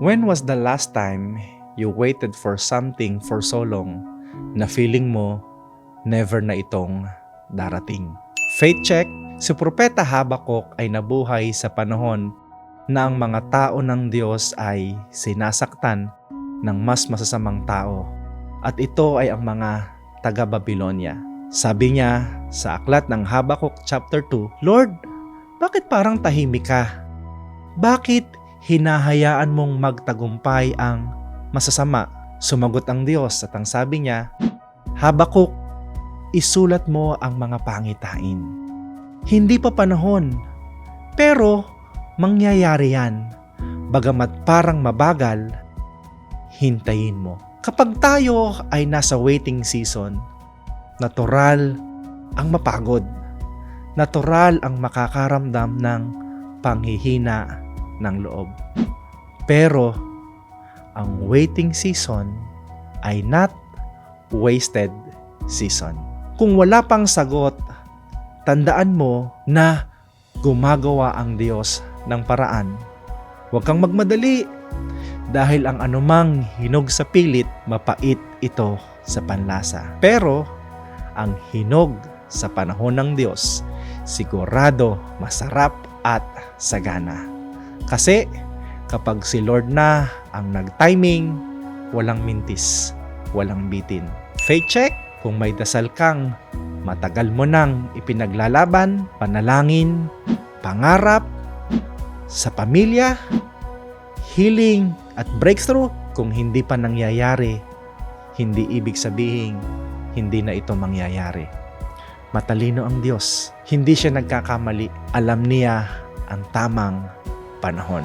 When was the last time you waited for something for so long na feeling mo never na itong darating? Faith check, si Propeta Habakuk ay nabuhay sa panahon na ang mga tao ng Diyos ay sinasaktan ng mas masasamang tao, at ito ay ang mga taga-Babylonia. Sabi niya sa aklat ng Habakuk chapter 2, Lord, bakit parang tahimik ka? Bakit hinahayaan mong magtagumpay ang masasama? Sumagot ang Diyos at ang sabi niya, Habakuk, isulat mo ang mga pangitain. Hindi pa panahon, pero mangyayari yan. Bagamat parang mabagal, hintayin mo. Kapag tayo ay nasa waiting season, natural ang mapagod. Natural ang makakaramdam ng panghihina ng loob. Pero ang waiting season ay not wasted season. Kung wala pang sagot, tandaan mo na gumagawa ang Diyos ng paraan. Huwag kang magmadali dahil ang anumang hinog sa pilit, mapait ito sa panlasa. Pero ang hinog sa panahon ng Diyos, sigurado masarap at sagana. Kasi kapag si Lord na ang nag-timing, walang mintis, walang bitin. Faith check, kung may dasal kang matagal mo nang ipinaglalaban, panalangin, pangarap, sa pamilya, healing at breakthrough, kung hindi pa nangyayari, hindi ibig sabihin hindi na ito mangyayari. Matalino ang Diyos. Hindi siya nagkakamali. Alam niya ang tamang panahon.